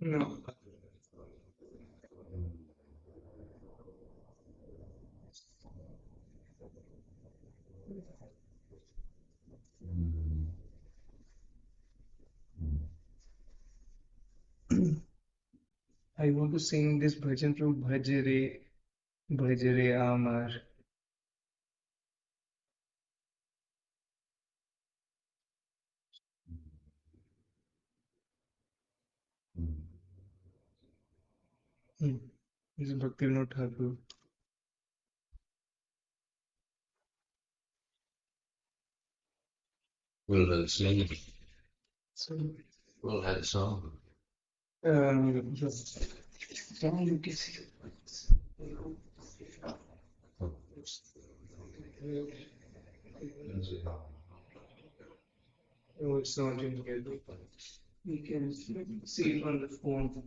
No. I want to sing this bhajan from Bhajare, Bhajare Amar. Hmm. This is Bhakti Thakur. We'll sing. So, We'll have a song. yes. Song you can see. Oh, it's not in here. You can see it on the phone.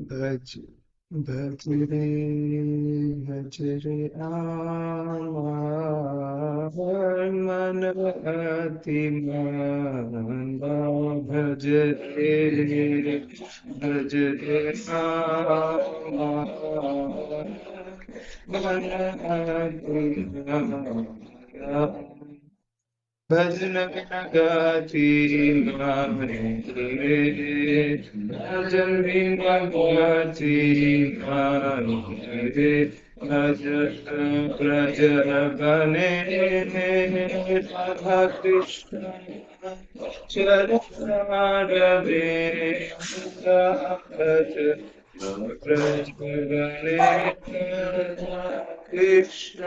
Bhaj, bhaj re, bhaj re amar man ati man bhaj re, bhaj re amar man ati man भजन बिन गति मारे भजन बिन गति मारे भजन ब्रज बने राधा कृष्ण चरण भज ब्रज बने Radha Krishna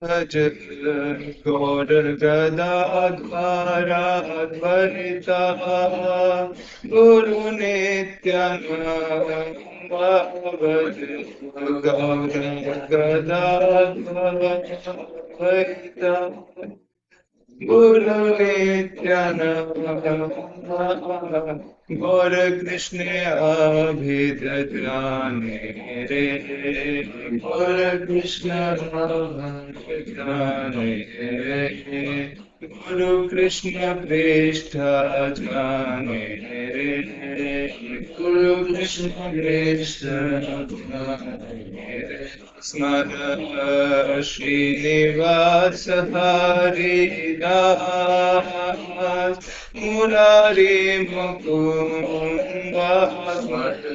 Krishna Gaur Gadadhara Dvarita Guru Nityananda Bhaja Gaur Gadadhara Dvarita Guru Nityananda Gaur Krishna Abhidhyane Re Gaur Krishna Abhidhyane Re Guru Krishna Prishta Jnane Re Guru Krishna Prishta Jnane Re Smara Srinivas Hari Das Murari Mukunda Smara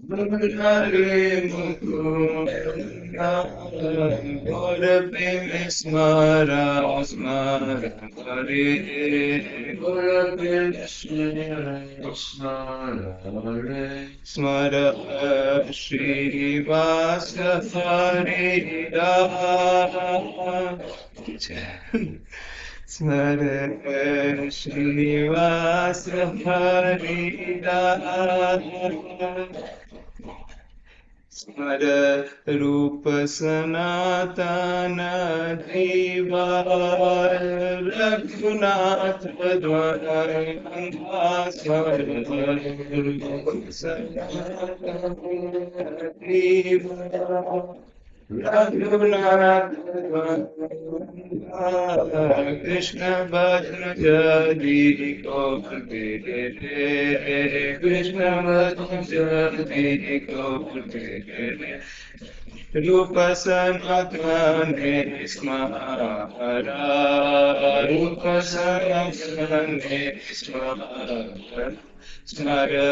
Murari Mukunda Gaur Prem Smara Smara Hare Gaur Krishna Smara Hare Smara Srinivas Hari Smara Srinivas Hari स्मर रूप सनातन दीवार रघुनाथ द्वारा स्मर रूप सनातन दीवार Raghunath Krishna Bhajan Jadi Kaur Mere Krishna Bhajan Jadi Kaur Mere Rupa Sanatane Smara Rupa Sanatane Smara Smara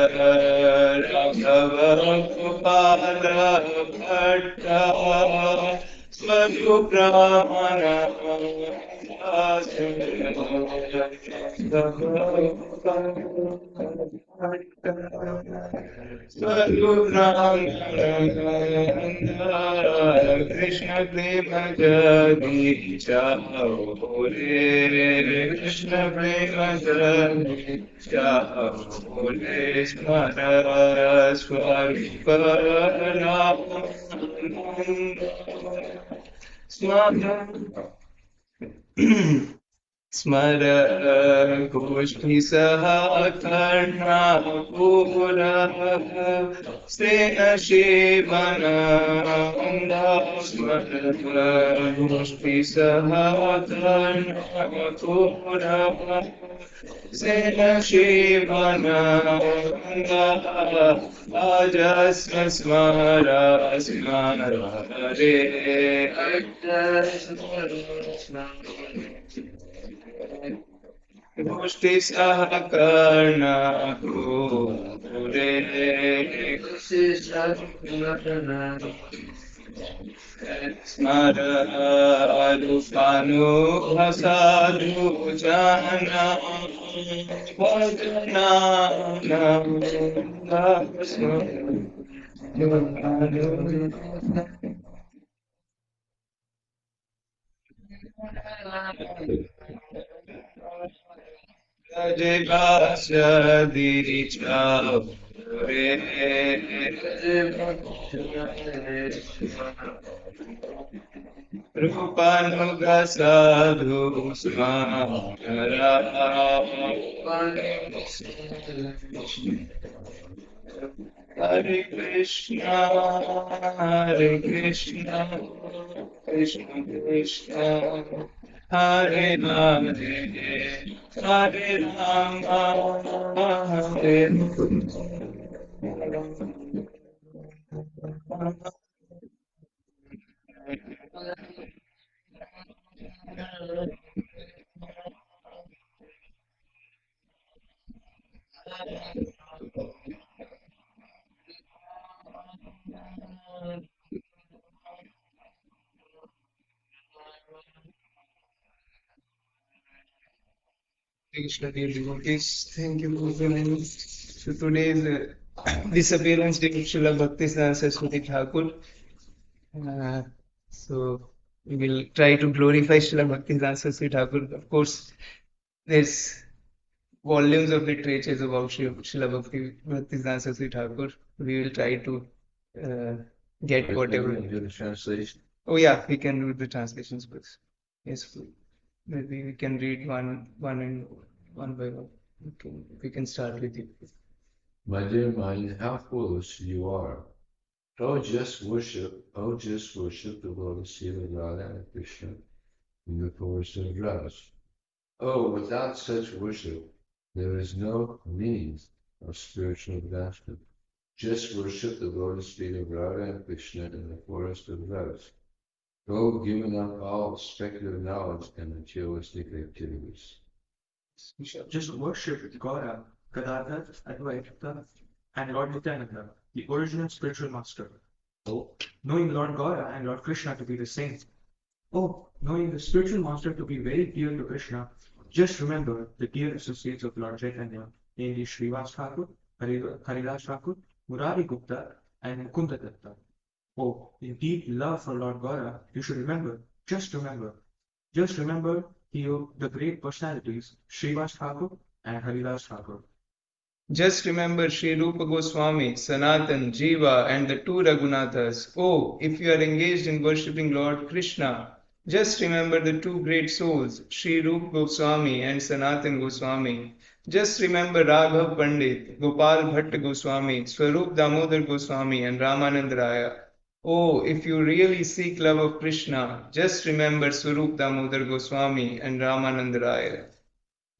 Raghava Gopala Bhatta Swaru Brahmana Krishna Prema Jadi Chao Re Krishna Prema Jadi Chao Re Smara Swarupa Smara स्मर गोष्ठी सह कर्णपूर सेन शिवन स्मर गोष्ठी सह कर्णपूर सेन शिवन अजस्र स्मर स्मर रे गोष्ठी सह कर्णपूरे स्मर अरूपानु साधु जाना वदना Rupanuga sadhu smara Hare Krishna, Hare Krishna, Krishna Krishna, Hare Hare, Hare Rama, Hare Krishna dear devotees, thank you for joining us. So today is Disappearance Day of Srila Bhakti Saraswati Thakur. So we will try to glorify Srila Bhakti Saraswati Thakur. Of course, there's volumes of literatures about Srila Bhakti Saraswati Thakur. We will try to get whatever. Do the translation. Oh yeah, we can do the translations first. Yes, maybe we can read one by one. Okay, we can start with you. My dear mind, how foolish you are. Oh, just worship the Lord Shiva, Radha, and Krishna in the forest of grass. Oh, without such worship, there is no means of spiritual advancement. Just worship the lotus feet of Radha and Krishna in the forest of grass. Go, giving up all speculative knowledge and materialistic activities. Just worship Gaura, Gadadhar, Advaita, and Lord Nityananda, the original spiritual master. Knowing Lord Gaura and Lord Krishna to be the same. Oh, knowing the spiritual master to be very dear to Krishna, just remember the dear associates of Lord Chaitanya, namely Srivas Thakur, Haridas Thakur, Murari Gupta, and Mukunda Datta. Oh, in deep love for Lord Gaura, you should remember, just remember the great personalities, Srivas Thakur and Haridas Thakur. Just remember Sri Rupa Goswami, Sanatan, Jiva, and the two Raghunathas. Oh, if you are engaged in worshipping Lord Krishna, just remember the two great souls, Sri Rupa Goswami and Sanatan Goswami. Just remember Raghav Pandit, Gopal Bhatta Goswami, Swarup Damodar Goswami, and Ramanand Raya. Oh, if you really seek love of Krishna, just remember Swarup Damodar Goswami and Ramananda Raya.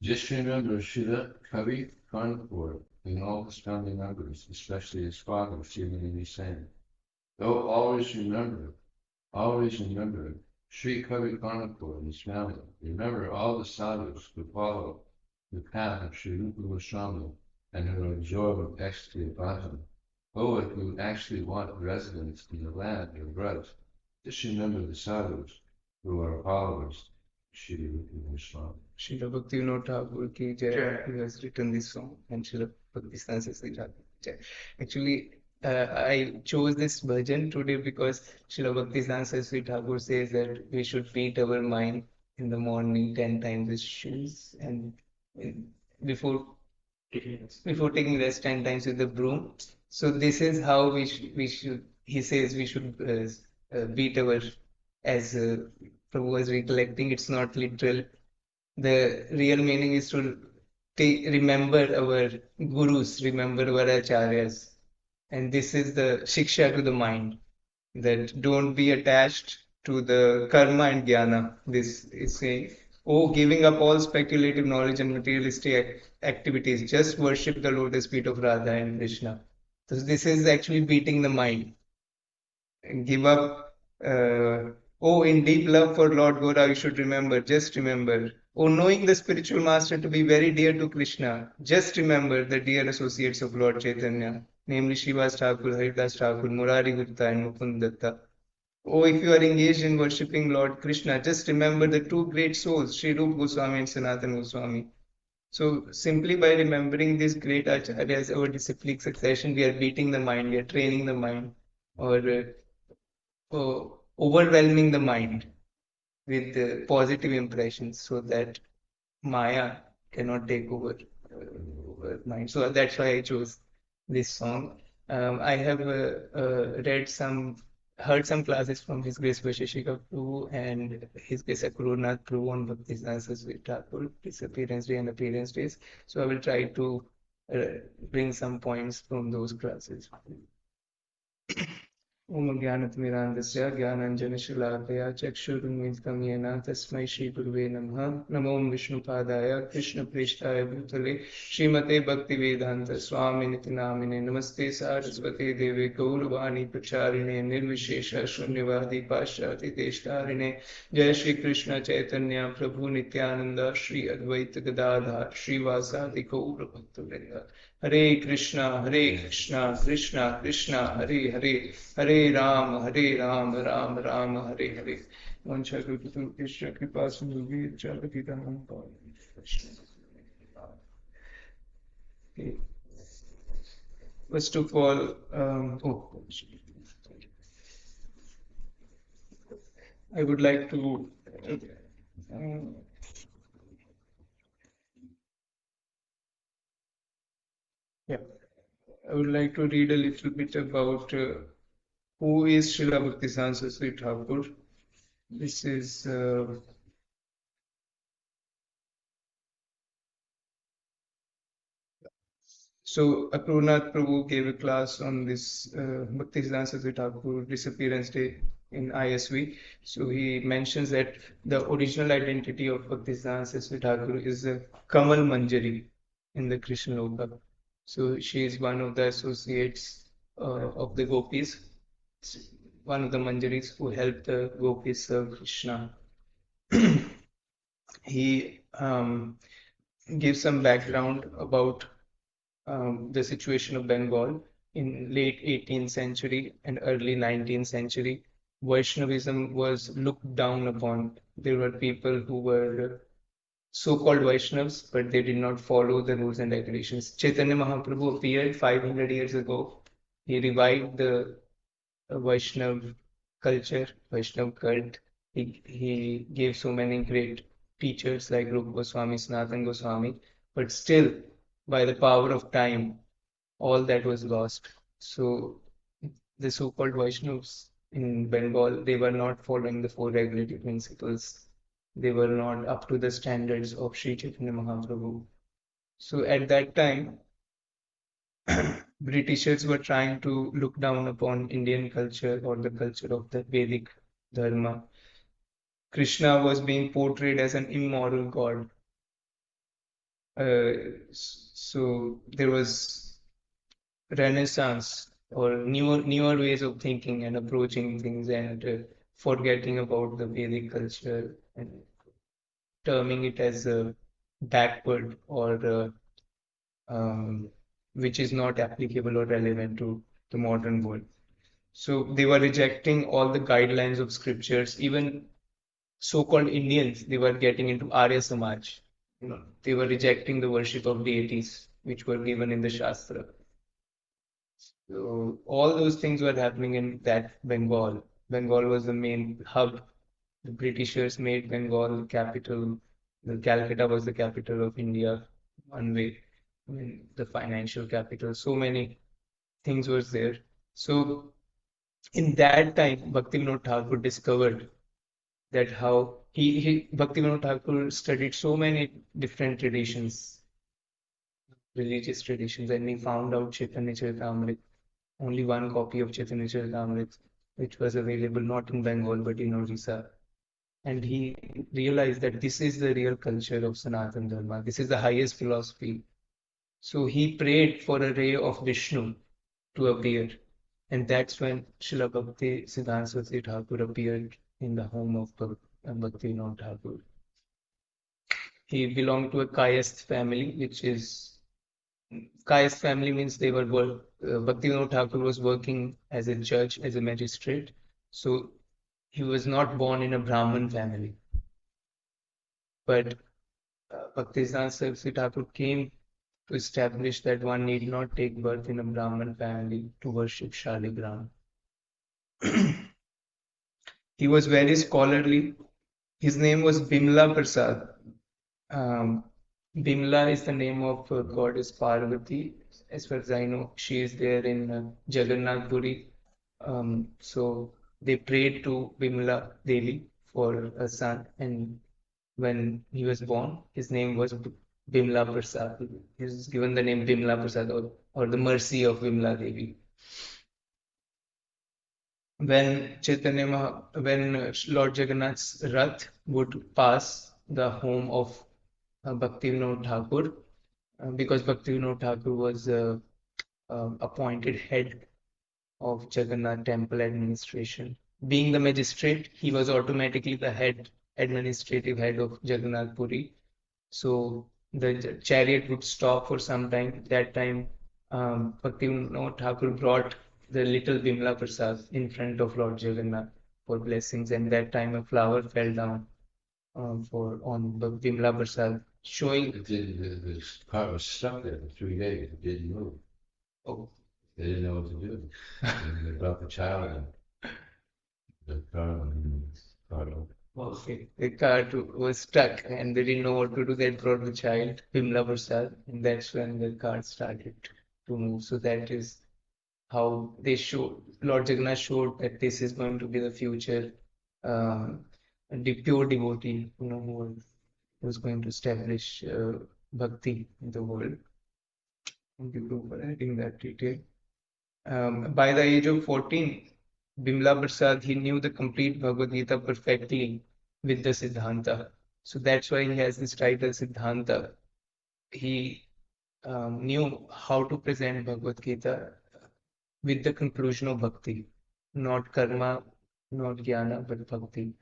Just remember Srila Kavi Karnapur and all his family members, especially his father, Srila Sen. Though always remember Sri Kavi Karnapur and his family. Remember all the sadhus who follow the path of Sri Rupa Goswami and who absorb ecstasy of bhajana. Oh, if you actually want residence in the land of Braj, just remember the sadhus who are followers of Sri Rupa Goswami. Srila Bhakti Thakur ki jai. Jai. He has written this song, and Srila Bhakti Saraswathi Thakur ki jai. Actually, I chose this bhajan today because Srila Bhakti Saraswathi Thakur says that we should beat our mind in the morning 10 times with shoes and before before taking rest 10 times with the broom. So this is how we should. He says we should beat our as Prabhu was recollecting. It's not literal. The real meaning is to remember our gurus, remember our acharyas. And this is the shiksha to the mind, that don't be attached to the karma and jnana. This is saying, oh, giving up all speculative knowledge and materialistic activities, just worship the lotus feet of Radha and Krishna. So this is actually beating the mind. Give up. Oh, in deep love for Lord Gora, you should remember, just remember. Oh, knowing the spiritual master to be very dear to Krishna, just remember the dear associates of Lord Chaitanya, namely Srivas Thakur, Haridas Thakur, Murari Gupta, and Mukund Datta. Oh, if you are engaged in worshipping Lord Krishna, just remember the two great souls, Sri Rupa Goswami and Sanatana Goswami. So, simply by remembering these great acharyas, our disciplic succession, we are beating the mind, we are training the mind, or overwhelming the mind with positive impressions so that Maya cannot take over mind. So that's why I chose this song. I have heard some classes from His Grace Vashishika Prabhu and His Grace Kautukarnav Prabhu on Bhakti Saraswati Thakur, Disappearance Day and Appearance Days. So I will try to bring some points from those classes. ओम ज्ञानतिमिरान्धस्य ज्ञानाञ्जनशलाकया चक्षुरुन्मिलितं येन तस्मै श्रीगुरुवे नमः नमो विष्णुपादाय कृष्णप्रेष्ठाय भूतले श्रीमते भक्तिवेदान्त स्वामिनिति नामिने नमस्ते सारस्वती देवे गौरवाणी प्रचारिणे निर्विशेष शून्यवादी पाश्चात्य देशतारिणे जय श्री कृष्ण चैतन्य प्रभु नित्यानंद श्री अद्वैत गदाधर श्रीवासादि गौर भक्तवृंद हरे कृष्णा कृष्णा कृष्णा हरे हरे हरे राम राम राम हरे हरे वंशा कृष्ण कृपा Sindhu First of all, I would like to I would like to read a little bit about who is Srila Bhakti Saraswati Thakur. This is so Kautukarnav Prabhu gave a class on this Bhakti Saraswati Thakur Disappearance Day in ISV. So he mentions that the original identity of Bhakti Saraswati Thakur is Kamal Manjari in the Krishna Loka. So she is one of the associates of the gopis, one of the Manjaris who helped the gopis serve Krishna. He gives some background about the situation of Bengal in late 18th century and early 19th century. Vaishnavism was looked down upon. There were people who were so-called Vaishnavas, but they did not follow the rules and regulations. Chaitanya Mahaprabhu appeared 500 years ago. He revived the Vaishnav culture, Vaishnav cult. He gave so many great teachers like Rupa Goswami, Sanatana Goswami, but still, by the power of time, all that was lost. So the so-called Vaishnavas in Bengal, they were not following the four regulatory principles. They were not up to the standards of Sri Chaitanya Mahaprabhu. So at that time, Britishers were trying to look down upon Indian culture or the culture of the Vedic Dharma. Krishna was being portrayed as an immoral god. So there was Renaissance or newer ways of thinking and approaching things and forgetting about the Vedic culture and terming it as backward or which is not applicable or relevant to the modern world. So they were rejecting all the guidelines of scriptures. Even so-called Indians, they were getting into Arya Samaj. They were rejecting the worship of deities which were given in the Shastra. So all those things were happening in that Bengal. Bengal was the main hub. The Britishers made Bengal the capital. The Calcutta was the capital of India, one way. I mean, the financial capital. So many things was there. So in that time, Bhaktivinoda Thakur discovered that how Bhaktivinoda Thakur studied so many different traditions, religious traditions, and he found out Chaitanya Charitamrita, only one copy of Chaitanya Charitamrita, which was available not in Bengal but in Orissa. And he realized that this is the real culture of Sanatana Dharma. This is the highest philosophy. So he prayed for a ray of Vishnu to appear. And that's when Srila Bhakti Siddhanta Saraswati Thakur appeared in the home of Bhaktivinoda Thakur. He belonged to a Kayasth family, which is Kayasth family means they were Bhaktivinoda Thakur was working as a judge, as a magistrate. So he was not born in a Brahmin family. But Bhaktisiddhanta Saraswati Thakur came to establish that one need not take birth in a Brahmin family to worship Shaligram. He was very scholarly. His name was Bimla Prasad. Bimla is the name of goddess Parvati. As far as I know, she is there in Jagannath Puri. So they prayed to Bimla Devi for a son, and when he was born, his name was Bimla Prasad. He was given the name Bimla Prasad or the mercy of Bimla Devi. When Lord Jagannath's Rath would pass the home of Bhaktivinoda Thakur, because Bhaktivinoda Thakur was appointed head of Jagannath temple administration. Being the magistrate, he was automatically the administrative head of Jagannath Puri. So the chariot would stop for some time. That time, Bhaktivinoda Thakur brought the little Bimla Prasad in front of Lord Jagannath for blessings, and that time a flower fell down on Bimla Prasad, showing. The car was stuck there for 3 days. It didn't move. Oh. They didn't know what to do. And they brought the child in. The car Okay. The cart was stuck and they didn't know what to do. They brought the child, Bimla Prasad, and that's when the cart started to move. So that is how Lord Jagannath showed that this is going to be the future pure devotee, who was going to establish bhakti in the world. Thank you for adding that detail. By the age of 14, Bimla Prasad, he knew the complete Bhagavad Gita perfectly with the Siddhantha. So that's why he has this title Siddhantha. He knew how to present Bhagavad Gita with the conclusion of bhakti, not karma, not jnana, but bhakti.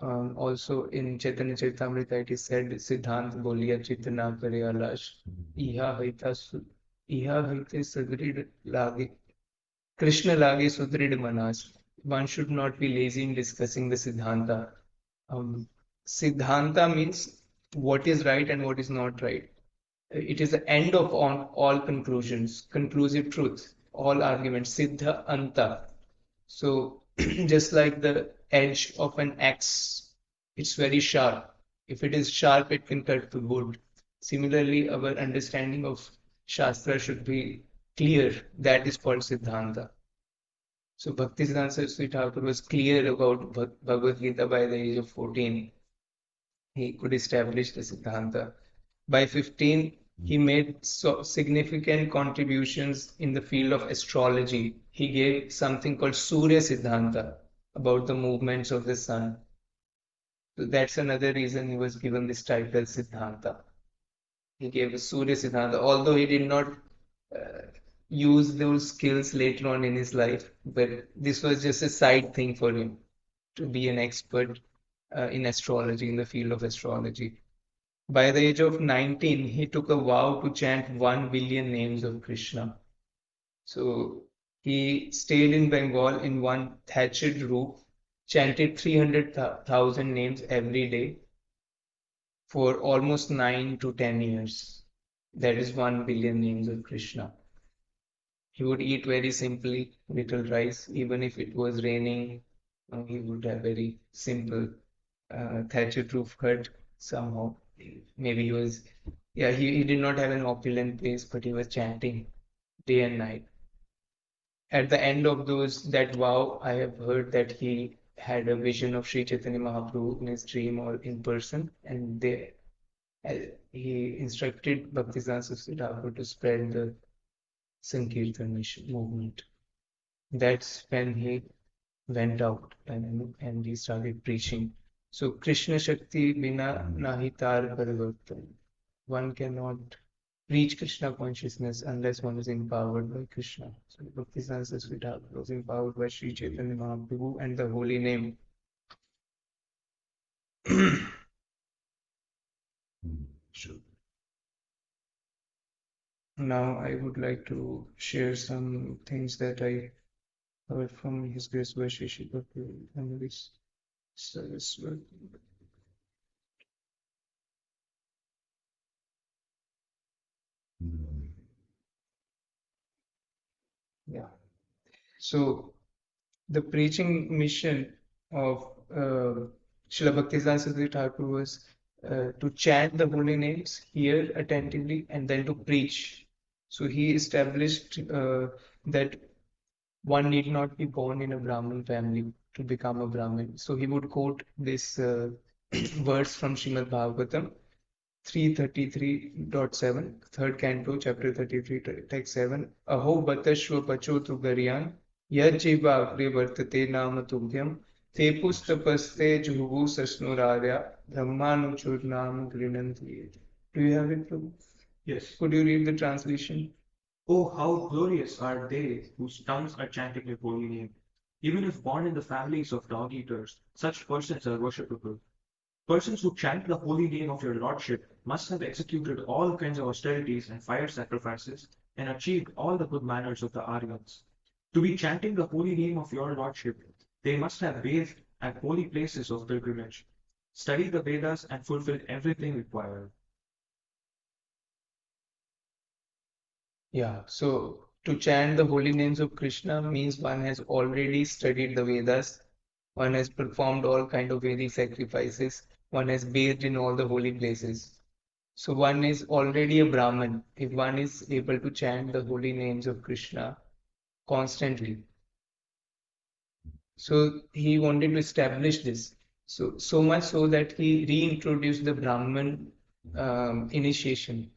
Also in Chaitanya Charitamrita it is said, Siddhant Bolia Chitana Kare Alash, Iha Haite Sadrid Lage, Krishna Lage Sudrid Manas. One should not be lazy in discussing the Siddhanta. Siddhanta means what is right and what is not right. It is the end of all conclusions, conclusive truth, all arguments, Siddha Anta. So just like the edge of an axe, it's very sharp. If it is sharp, it can cut the wood. Similarly, our understanding of Shastra should be clear. That is called Siddhanta. So Bhaktisiddhanta Saraswati Thakur was clear about Bhagavad Gita by the age of 14. He could establish the Siddhanta. By 15, He made significant contributions in the field of astrology. He gave something called Surya Siddhantha about the movements of the sun. So that's another reason he was given this title Siddhantha. He gave a Surya Siddhanta, although he did not uh, use those skills later on in his life, but this was just a side thing for him to be an expert in astrology, in the field of astrology. By the age of 19, he took a vow to chant 1 billion names of Krishna. So he stayed in Bengal in one thatched roof, chanted 300,000 names every day for almost 9 to 10 years. That is 1 billion names of Krishna. He would eat very simply, little rice, even if it was raining. He would have very simple thatched roof hut somehow. Maybe he was, yeah, he did not have an opulent place, but he was chanting day and night. At the end of that vow, I have heard that he had a vision of Sri Chaitanya Mahaprabhu in his dream or in person, and uh, he instructed Bhaktisiddhanta Saraswati Thakur to spread the Sankirtan movement. That's when he went out and he started preaching. So Krishna Shakti Bina Nahi Tar Parivartan. One cannot reach Krishna consciousness unless one is empowered by Krishna. So Bhaktisiddhanta Saraswati Thakur was empowered by Sri Chaitanya Mahaprabhu and the holy name. So now I would like to share some things that I heard from His Grace Vaisheshika Prabhu and this Saraswati. Yeah. So the preaching mission of Srila Bhaktisiddhanta Saraswati Thakur was to chant the holy names, hear attentively, and then to preach. So he established that one need not be born in a Brahmin family to become a Brahmin. So he would quote this verse from Srimad Bhagavatam 333.7, third canto, chapter 33, text 7. Aho batashva pachotu garyan, yajjiva agre vartate nama tubhyam, te pustapaste juhu sasnurarya, brahmanuchur nam grinanti. Do you have it, Prabhu? Yes. Could you read the translation? Oh, how glorious are they whose tongues are chanting your holy name. Even if born in the families of dog eaters, such persons are worshipable. Persons who chant the holy name of your Lordship must have executed all kinds of austerities and fire sacrifices and achieved all the good manners of the Aryans. To be chanting the holy name of your Lordship, they must have bathed at holy places of pilgrimage, studied the Vedas, and fulfilled everything required. Yeah, so to chant the holy names of Krishna means one has already studied the Vedas, one has performed all kind of Vedic sacrifices, one has bathed in all the holy places. So one is already a Brahmin if one is able to chant the holy names of Krishna constantly. So he wanted to establish this. So much so that he reintroduced the Brahmin initiation.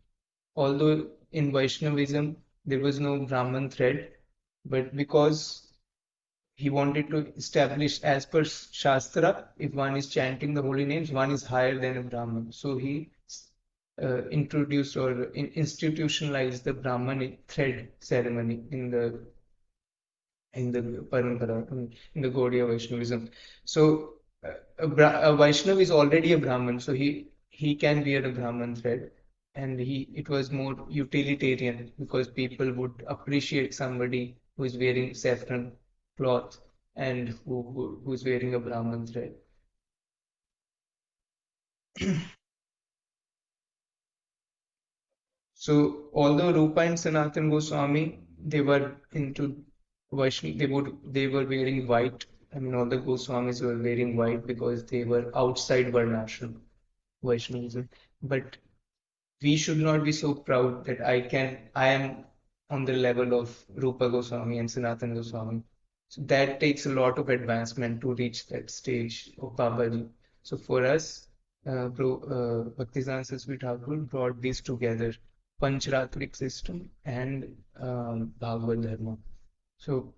Although in Vaishnavism there was no Brahman thread, but because he wanted to establish, as per Shastra, if one is chanting the holy names, one is higher than a Brahman. So he introduced or institutionalized the Brahman thread ceremony in the parampara, in the Gaudiya Vaishnavism. So a Vaishnava is already a Brahman, so he can wear a Brahman thread, and it was more utilitarian because people would appreciate somebody who is wearing saffron cloth and who's wearing a Brahman thread. So although Rupa and Sanatan Goswami, they were into Vaishnav, they were wearing white. I mean, all the Goswamis were wearing white because they were outside Varnashram Vaishnavism. But we should not be so proud that I am on the level of Rupa Goswami and Sanatan Goswami. So that takes a lot of advancement to reach that stage of Babaji. So for us, Bhaktisiddhanta Saraswati Thakur brought these together. Panchratrik system and Bhagavad Dharma. So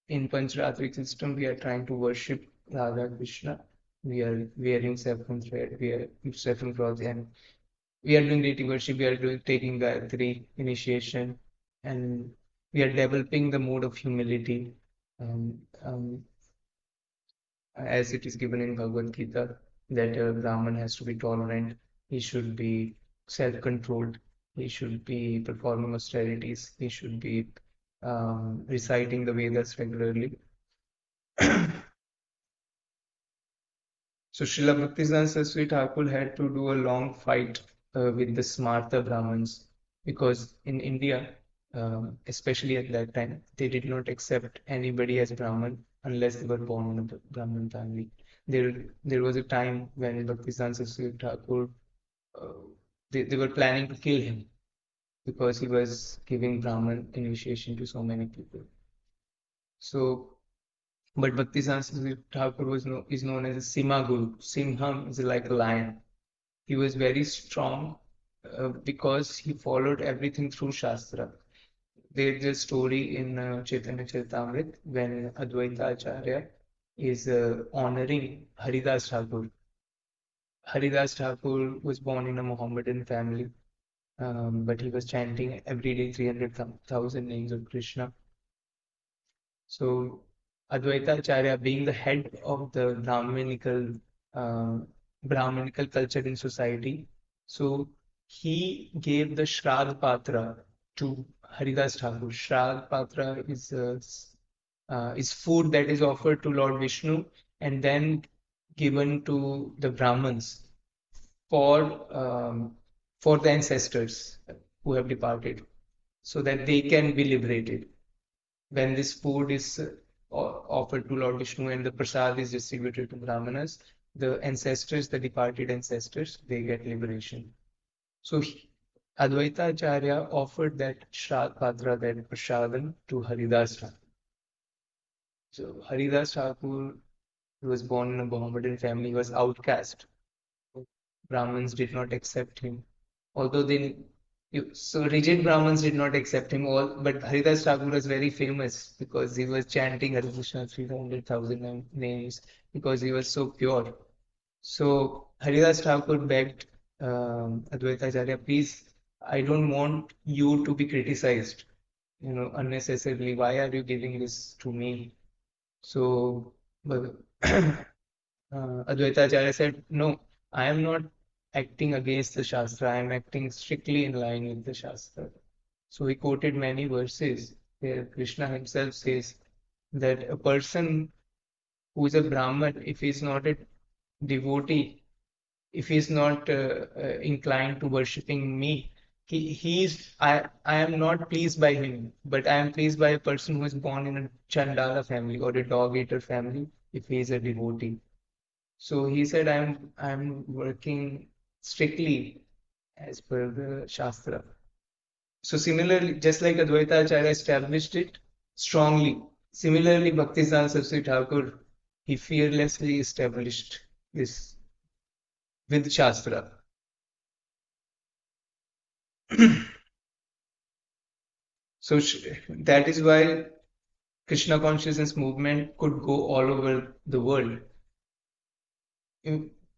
in Panchratrik system, we are trying to worship Radha Krishna. We are wearing saffron thread, we are saffron cloth, and we are doing deity worship. We are taking Gayatri initiation, and we are developing the mode of humility, um, um, as it is given in Bhagavad Gita, that a Brahman has to be tolerant, he should be self-controlled, he should be performing austerities, he should be reciting the Vedas regularly. So Srila Bhaktisiddhanta Saraswati Thakur had to do a long fight with the Smarta Brahmins because in India, especially at that time, they did not accept anybody as Brahman unless they were born in a Brahmin family. There was a time when Bhaktisiddhanta Saraswati Thakur, uh, they were planning to kill him because he was giving Brahman initiation to so many people. So but Bhaktisiddhanta Thakur is known as a Sima Guru. Simham is like a lion. He was very strong because he followed everything through Shastra. There's a story in Chaitanya Charitamrita when Advaita Acharya is honoring Haridas Thakur. Haridas Thakur was born in a Mohammedan family, but he was chanting every day 300,000 names of Krishna. So Advaita Acharya, being the head of the uh, Brahminical culture in society, so he gave the Shraddh Patra to Haridas Thakur. Shraddh Patra is food that is offered to Lord Vishnu and then given to the Brahmins for for the ancestors who have departed, so that they can be liberated. When this food is offered to Lord Vishnu and the prasad is distributed to Brahmanas, the ancestors, the departed ancestors, they get liberation. So Advaita Acharya offered that Shraddh Patra, that prasadam, to Haridas Thakur. So Haridas Thakur was born in a Mohammedan family, was outcast. Brahmins did not accept him. Although so rigid Brahmins did not accept him all, but Haridas Thakur was very famous because he was chanting Hare Krishna 300,000 names because he was so pure. So Haridas Thakur begged Advaita Acharya, please, I don't want you to be criticized, unnecessarily. Why are you giving this to me? So but, Advaita Acharya said, no, I am not acting against the Shastra, I am acting strictly in line with the Shastra. So he quoted many verses where Krishna himself says that a person who is a Brahman, if he is not a devotee, if he is not inclined to worshipping me, I am not pleased by him, but I am pleased by a person who is born in a Chandala family or a dog eater family if he is a devotee. So he said, I'm working strictly as per the Shastra. So similarly, just like Advaita Acharya established it strongly, similarly Bhaktisiddhanta Saraswati Thakur, he fearlessly established this with Shastra. So that is why Krishna consciousness movement could go all over the world.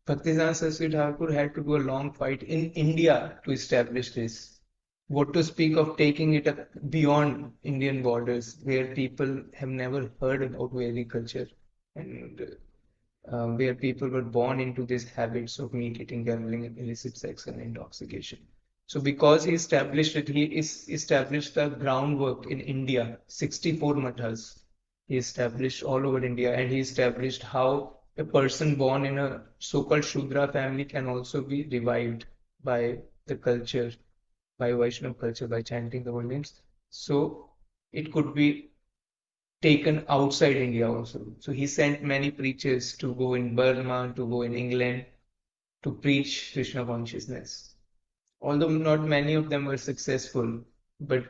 Bhaktisiddhanta Saraswati Thakur had to do a long fight in India to establish this. What to speak of taking it beyond Indian borders, where people have never heard about Vedic culture and where people were born into these habits of meat eating, gambling, illicit sex, and intoxication. So, because he established it, he established the groundwork in India, 64 mathas. He established all over India, and he established how a person born in a so-called Shudra family can also be revived by the culture, by Vaishnava culture, by chanting the holy names. So it could be taken outside India also. So he sent many preachers to go in Burma, to go in England, to preach Krishna consciousness. Although not many of them were successful, but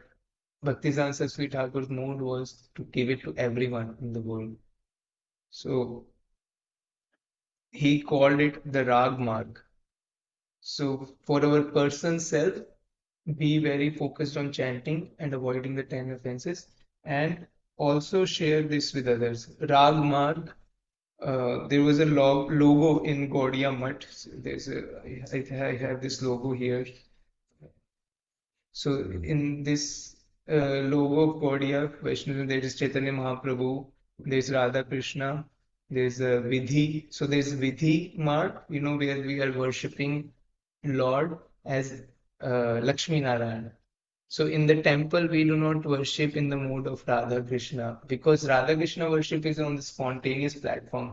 Bhaktisiddhanta Saraswati Thakur's mode was to give it to everyone in the world. So he called it the Rag Marg. So for our person's self, be very focused on chanting and avoiding the 10 offenses, and also share this with others. Rag Marg, there was a logo in Gaudiya Mutt. I have this logo here. So in this logo of Gaudiya Vaishnavism, there is Chaitanya Mahaprabhu, there is Radha Krishna, there is Vidhi. So there is Vidhi mark, where we are worshipping Lord as Lakshmi Narayana. So in the temple, we do not worship in the mood of Radha Krishna, because Radha Krishna worship is on the spontaneous platform.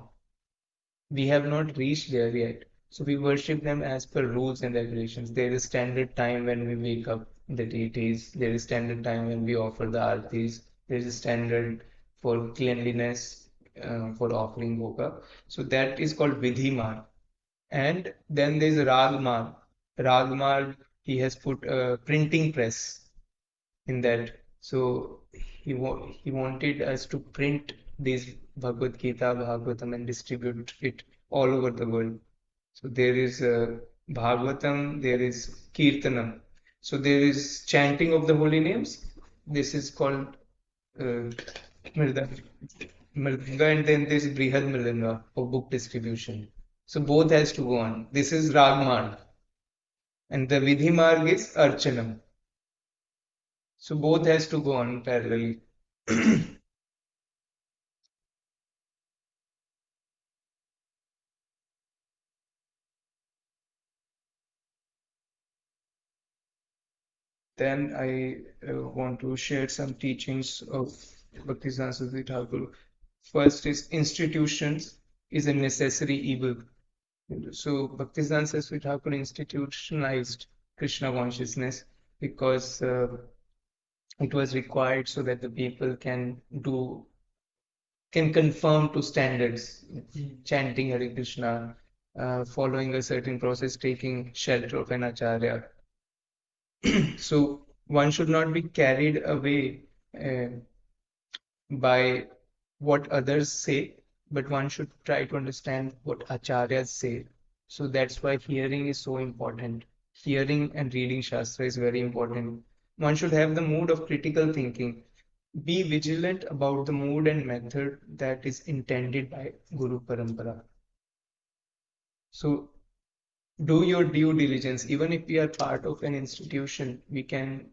We have not reached there yet. So we worship them as per rules and regulations. There is standard time when we wake up the deities. There is standard time when we offer the artis. There is a standard for cleanliness, for offering bhoga. So that is called Vidhi Marg. And then there is Rag Marg. Rag Marg, he has put a printing press in that. So he wanted us to print this Bhagavad Gita, Bhagavatam, and distribute it all over the world. So there is Bhagavatam, there is Kirtanam. So there is chanting of the holy names. This is called Mridanga. Mridanga, and then there is Brihad Mridanga for book distribution. So both has to go on. This is Rag Marg. And the Vidhi Marg is Archanam. So both has to go on parallelly. Then I want to share some teachings of Bhakti Saraswati Thakur. First is institutions is a necessary evil. So Bhakti Saraswati Thakur institutionalized Krishna consciousness because it was required so that the people can conform to standards, chanting Hare Krishna, following a certain process, taking shelter of an acharya. So one should not be carried away by what others say, but one should try to understand what acharyas say. So that's why hearing is so important. Hearing and reading Shastra is very important. One should have the mood of critical thinking. Be vigilant about the mood and method that is intended by Guru Parampara. So do your due diligence. Even if we are part of an institution, we can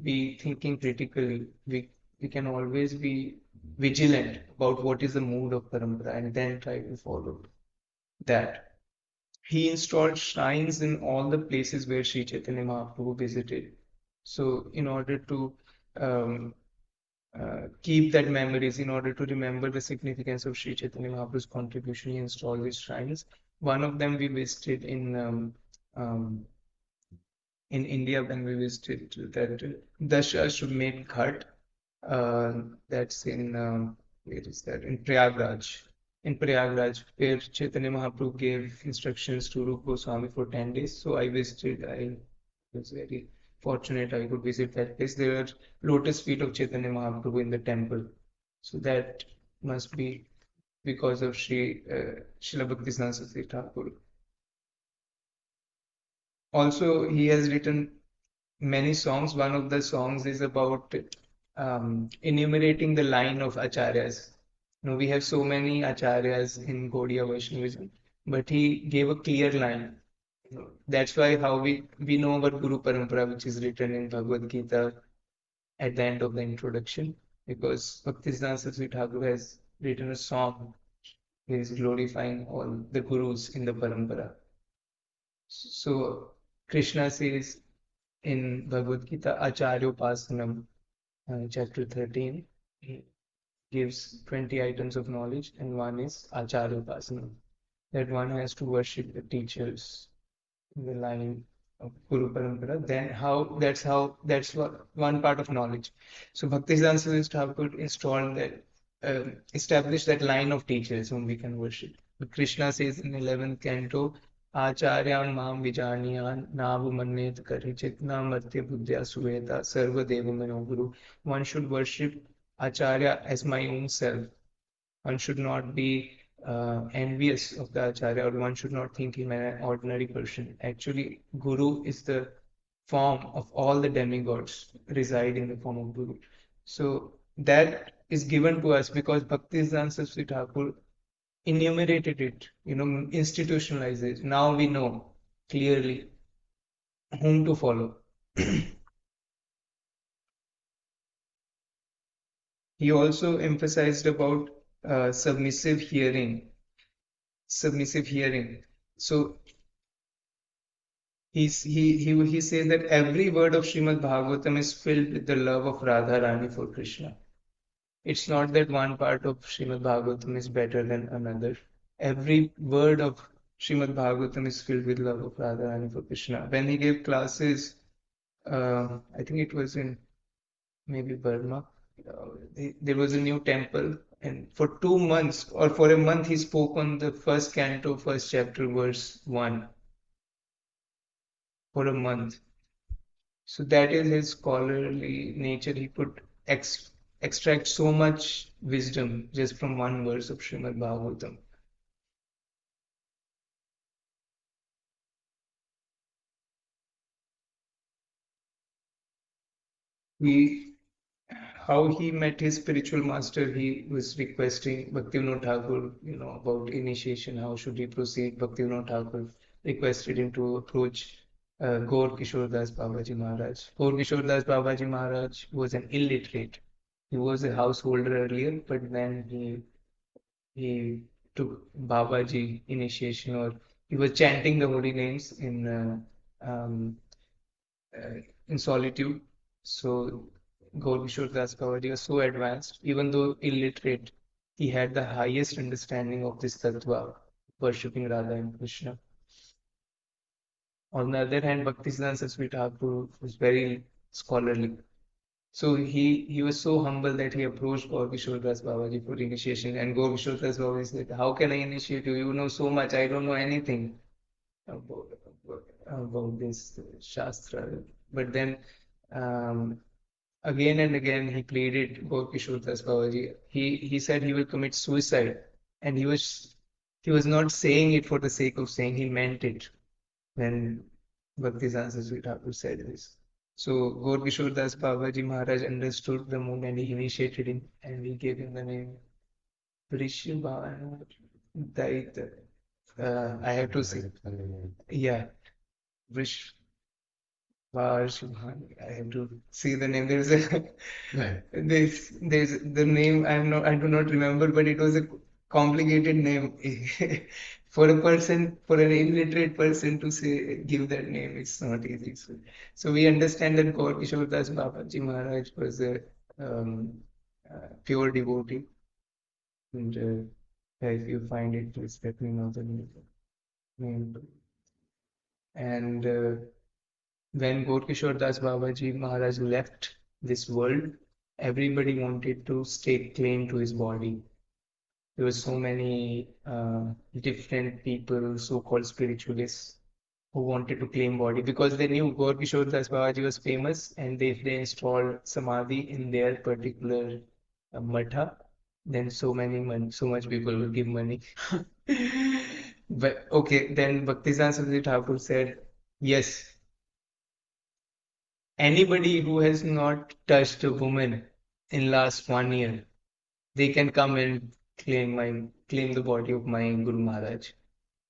be thinking critically. We can always be vigilant about what is the mood of Parampara and then try to follow that. He installed shrines in all the places where Sri Chaitanya Mahaprabhu visited. So in order to um, keep that memories, in order to remember the significance of Sri Chaitanya Mahaprabhu's contribution, he installed these shrines. One of them we visited um, in India when we visited that Dashashwamedh Ghat. That's in where is that? In Prayagraj. In Prayagraj, where Chaitanya Mahaprabhu gave instructions to Rupa Goswami for 10 days. So I visited. I was very fortunate I could visit that place. There are lotus feet of Chaitanya Mahaprabhu in the temple. So that must be because of Srila Bhakti Saraswati Thakur. Also, he has written many songs. One of the songs is about enumerating the line of acharyas. We have so many acharyas in Gaudiya Vaishnavism, but he gave a clear line. That's why how we know about Guru Parampara, which is written in Bhagavad Gita at the end of the introduction, because Bhaktisiddhanta Saraswati Thakur has written a song. He is glorifying all the gurus in the Parampara. So Krishna says in Bhagavad Gita, Acharyopasanam, chapter 13, he gives 20 items of knowledge, and one is Acharyopasanam, that one has to worship the teachers in the line of Guru Parampara. Then that's what one part of knowledge. So Bhaktisiddhanta Saraswati Thakur installed that, established that line of teachers whom we can worship. But Krishna says in 11th canto, Acharyan mam vijaniyan navu mannet karichit na matya buddhya suveta sarva deva mano guru. One should worship Acharya as my own self. One should not be envious of the Acharya, or one should not think him an ordinary person. Actually, Guru is the form of all the demigods reside in the form of Guru. So that is given to us because Bhaktisiddhanta Saraswati Thakur enumerated it, institutionalized it. Now we know clearly whom to follow. He also emphasized about submissive hearing. Submissive hearing. So he says that every word of Srimad Bhagavatam is filled with the love of Radha Rani for Krishna. It's not that one part of Srimad Bhagavatam is better than another. Every word of Srimad Bhagavatam is filled with love of Radha Rani for Krishna. When he gave classes, I think it was in maybe Burma, there was a new temple, and for 2 months or for a month, he spoke on the first canto, first chapter, verse 1 for a month. So that is his scholarly nature. He could extract so much wisdom just from one verse of Srimad Bhagavatam. He, how he met his spiritual master, he was requesting Bhaktivinoda Thakur, about initiation, how should he proceed. Bhaktivinoda Thakur requested him to approach Gaur Kishore Das Babaji Maharaj. Gaur Kishore Das Babaji Maharaj was an illiterate. He was a householder earlier, but then he took Babaji initiation, or he was chanting the holy names in solitude. So Gaur Kishore Das Babaji was so advanced, even though illiterate, he had the highest understanding of this tattva, worshipping Radha and Krishna. On the other hand, Bhaktisiddhanta Saraswati Thakur was very scholarly. So he was so humble that he approached Gaur Kishore Das Babaji for initiation. And Gaur Kishore Das Babaji said, "How can I initiate you? You know so much. I don't know anything about this Shastra." But then um, again and again he pleaded Gaur Kishore Das Babaji. He said he will commit suicide. And he was not saying it for the sake of saying, he meant it when Bhaktisiddhanta Saraswati Thakur said this. So Gaur Kishore Das Babaji Maharaj understood the moment, he initiated him, and he gave him the name Vrishabha Daita. I have to say, yeah, Vrishva Shubhan. I have to see the name. There's the name I do not remember, but it was a complicated name. For an illiterate person to give that name, it's not easy. So we understand that Gaur Kishore Das Babaji Maharaj was a pure devotee. And if you find it, please let me know the name. And when Gaur Kishore Das Babaji Maharaj left this world, everybody wanted to stake claim to his body. There were so many different people, so-called spiritualists, who wanted to claim body because they knew Gaur Kishore Das Babaji was famous, and if they installed Samadhi in their particular matha, then so much people will give money. But okay, then Bhaktisiddhanta Saraswati Thakur said, yes, anybody who has not touched a woman in last 1 year, they can come and claim the body of my Guru Maharaj.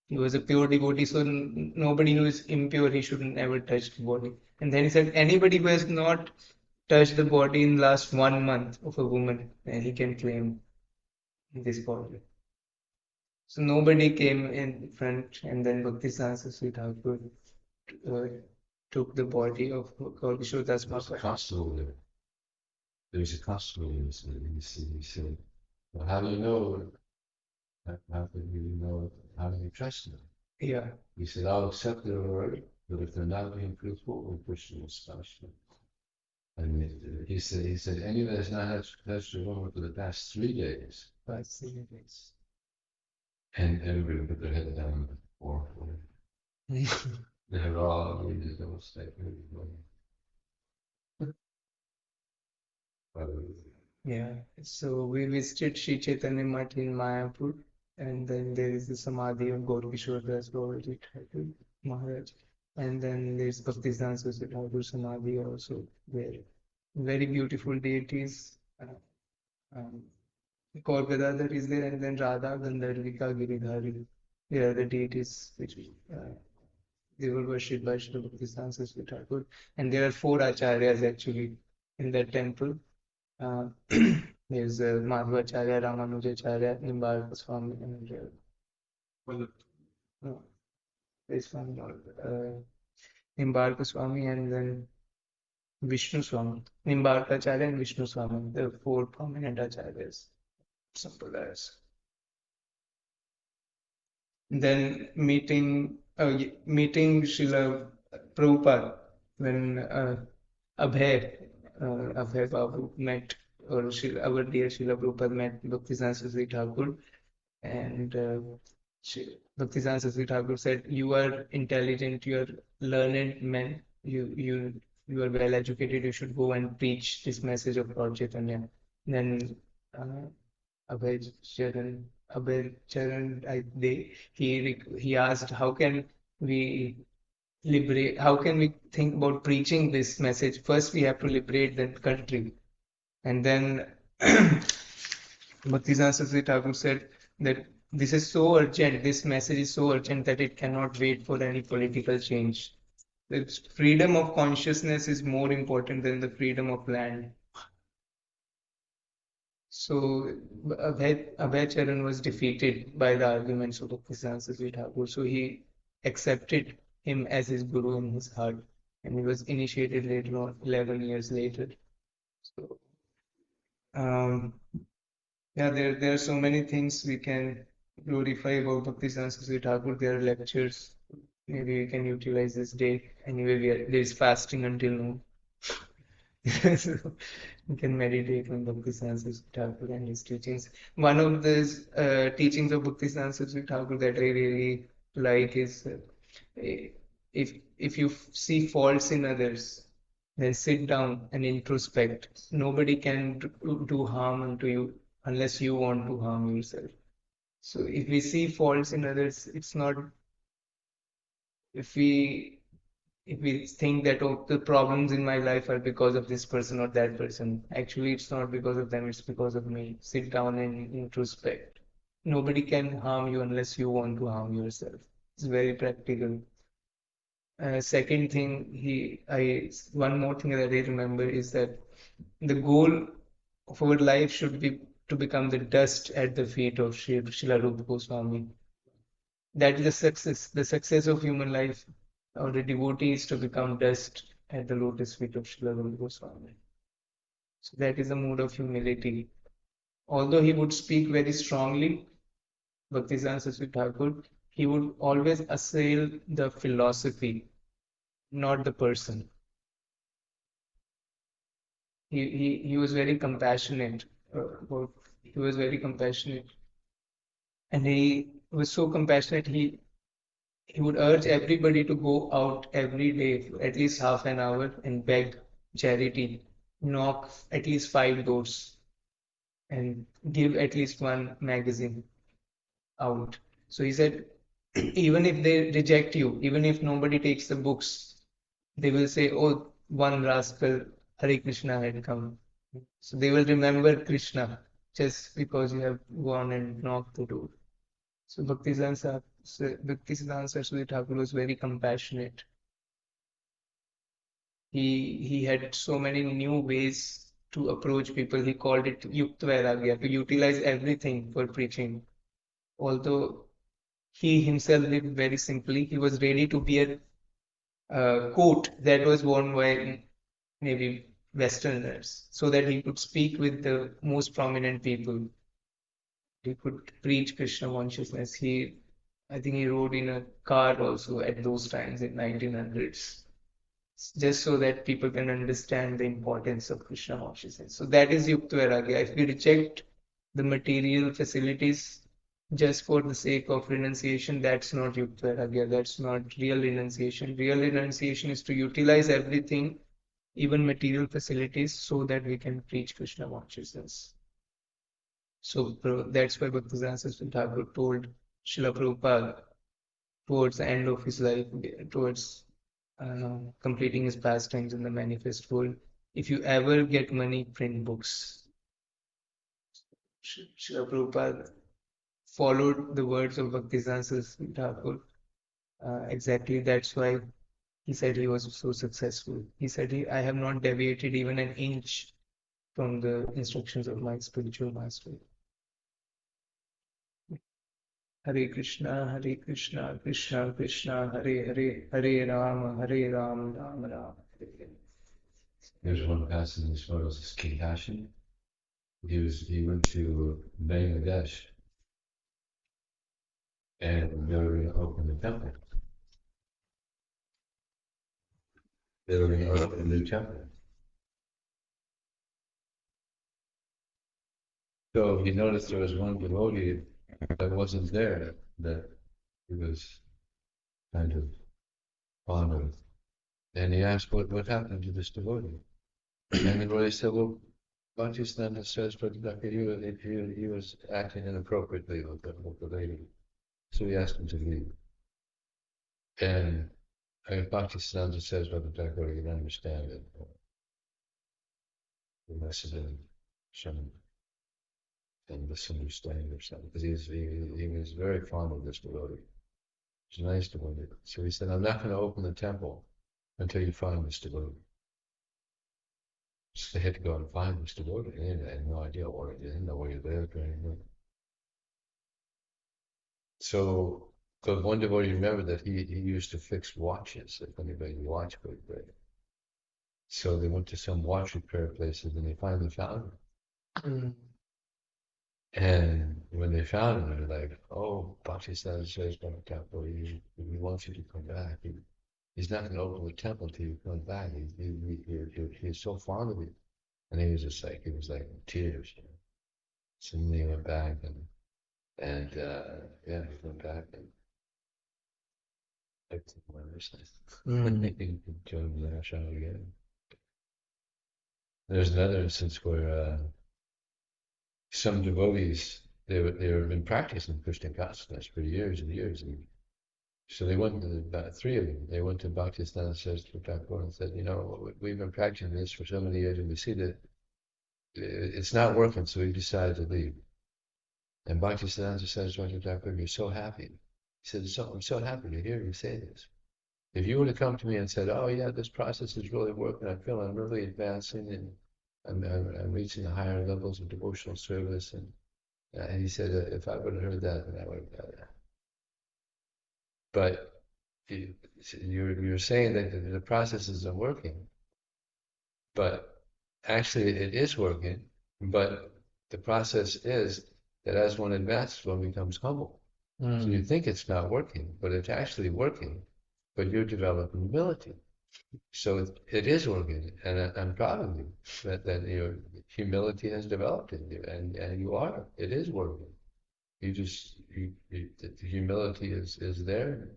He was a pure devotee, so nobody who is impure, he should never touch the body. And then he said, anybody who has not touched the body in last 1 month of a woman, then he can claim this body. So nobody came in front, and then Bhaktisiddhanta Saraswati Thakur took the body of Gaur Kishore Das There's a Babaji. constable there. There's a constable in the city. He said, well, how do you know? How do you know? How do you trust them? Yeah. He said, I'll accept their word, but if they're not being truthful, we'll push them to punishment. And he said, anyone that's not had touched a woman for the past 3 days, and everybody put their head down for it. They have all needed those statements. Yeah. So we visited Sri Chaitanya Math in Mayapur, and then there is the Samadhi of Gaur Kishore Das Babaji Thakur Maharaj. And then there's Bhaktisiddhanta Saraswati Thakur Samadhi also, where very beautiful deities. Um, Gaur Gadadhar is there, and then Radha Gandharvika Giridhari. There are the deities which they were worshipped by Srila Bhaktisiddhanta Saraswati Thakur. And there are four acharyas actually in that temple. Uh, there's Madhvacharya, Ramanujacharya, Nimbarka Swami, and no, there's one more, Nimbarka Swami, and then Vishnu Swami. Nimbarka Acharya and Vishnu Swami, the four prominent acharyas. Simple as. Then meeting Srila Prabhupada when Abhay Babu met, or our dear Srila Prabhupada met Bhaktisiddhanta Saraswati Thakur, and Bhaktisiddhanta Saraswati Thakur said, "You are intelligent, you are learned men, you are well educated. You should go and preach this message of Lord Chaitanya." Then uh, Abhay Charan, he asked, "How can we liberate? How can we think about preaching this message? First, we have to liberate that country." And then Bhaktisiddhanta Saraswati Thakur said that this is so urgent, this message is so urgent that it cannot wait for any political change. The freedom of consciousness is more important than the freedom of land. So Abhay Charan was defeated by the arguments of Bhaktisiddhanta Saraswati Thakur. So he accepted him as his guru in his heart, and he was initiated later on, 11 years later. So yeah, there are so many things we can glorify about Bhaktisiddhanta Saraswati Thakur. There are lectures. Maybe we can utilize this day. Anyway, there is fasting until noon. So we can meditate on Bhaktisiddhanta Saraswati Thakur and his teachings. One of the teachings of Bhaktisiddhanta Saraswati Thakur that I really like is if you see faults in others, then sit down and introspect. Nobody can do harm unto you unless you want to harm yourself. So if we see faults in others, it's not, if we think that, oh, the problems in my life are because of this person or that person, actually it's not because of them, it's because of me. Sit down and introspect. Nobody can harm you unless you want to harm yourself. It's very practical. Second thing, one more thing that I remember is that the goal of our life should be to become the dust at the feet of Srila Rupa Goswami. That is the success. The success of human life, or the devotee, is to become dust at the lotus feet of Srila Rupa Goswami. So that is the mood of humility. Although he would speak very strongly, Bhaktisiddhanta Saraswati Thakur, he would always assail the philosophy, not the person. He was very compassionate. He was very compassionate, and he was so compassionate. He would urge everybody to go out every day for at least half an hour and beg charity, knock at least 5 doors, and give at least one magazine out. So he said, even if they reject you, even if nobody takes the books, they will say, "Oh, one rascal, Hare Krishna had come." So they will remember Krishna just because you have gone and knocked the door. So Bhaktisiddhanta Saraswati Thakur was very compassionate. He had so many new ways to approach people. He called it Yukt Vairagya, to utilize everything for preaching. Although he himself lived very simply, he was ready to wear a coat that was worn by maybe Westerners, so that he could speak with the most prominent people. He could preach Krishna consciousness. I think he rode in a car also at those times in 1900s, just so that people can understand the importance of Krishna consciousness. So that is Yukta Vairagya. If we reject the material facilities just for the sake of renunciation, that's not Yukta Vairagya. That's not real renunciation. Real renunciation is to utilize everything, even material facilities, so that we can preach Krishna consciousness. So that's why Bhaktisiddhanta Saraswati Thakur told Srila Prabhupada towards the end of his life, towards completing his pastimes in the manifest world. If you ever get money, print books. Srila Prabhupada followed the words of Bhaktisiddhanta Saraswati Thakur. Exactly, that's why he said he was so successful. He said, I have not deviated even an inch from the instructions of my spiritual master. Hare Krishna, Krishna Krishna, Hare Hare, Hare Rama, Ram Ram. There's one passage in this world, is compassion. He went to Bangladesh and they were going to open the temple. They were going to open a new temple. So he noticed there was one devotee that wasn't there, that he was kind of fond of. And he asked, what happened to this devotee? And the devotee said, well, Bhaktisiddhanta Saraswati Thakur, he was acting inappropriately with the lady. So he asked him to leave. And Bhaktisiddhanta Saraswati Thakur, he didn't understand it. It must have been some misunderstanding or something, because he was very fond of this devotee. He's a nice devotee. So he said, I'm not going to open the temple until you find this devotee. So they had to go and find this devotee. They had no idea where he didn't know where he lived or anything. So the one devotee remembered that he used to fix watches, if anybody's watch would break. So they went to some watch repair places and they finally found him. And when they found him, they're like, oh, Bhaktisiddhanta Saraswati Thakur, we want you to come back. He's not going to open the temple until you come back. He's so fond of you. And he was like in tears. You know. So then he went back and he went back and I think my he joined the ashram again. There's another instance where some devotees, they have been practicing Krishna consciousness for years and years. And so they went to about 3 of them. They went to Bhaktisiddhanta Saraswati Thakur and said, we've been practicing this for so many years and we see that it's not working, so we decided to leave. And Bhaktisiddhanta Saraswati Thakur, you're so happy. He said, I'm so happy to hear you say this. If you would have come to me and said, oh yeah, this process is really working, I feel I'm really advancing and I'm reaching the higher levels of devotional service. And he said, if I would have heard that, then I would have done that. But you're saying that the process isn't working, but actually it is working, but the process is that as one advances, one becomes humble. So you think it's not working, but it's actually working, but you're developing humility. So it is working, and I'm proud of you that your humility has developed in you, and it is working. The humility is there.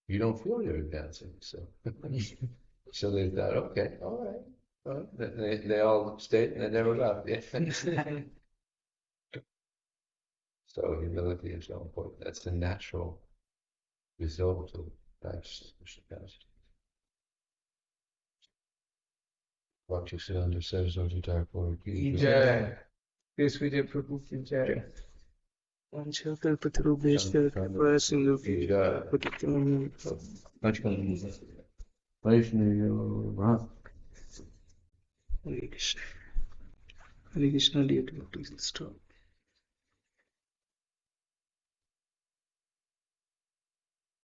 You don't feel you're advancing, so so they thought, okay, all right. Well, they all stayed and they never left. So humility is so important. That's the natural result of practice. Bhaktisiddhanta Saraswati Thakur ki Jai. This Vijay Prabhu ki Jai. Vanchakalpatarubheshwar Kripa Sindhu ki Jai. Hare Krishna. Hare Krishna, dear devotees, stop.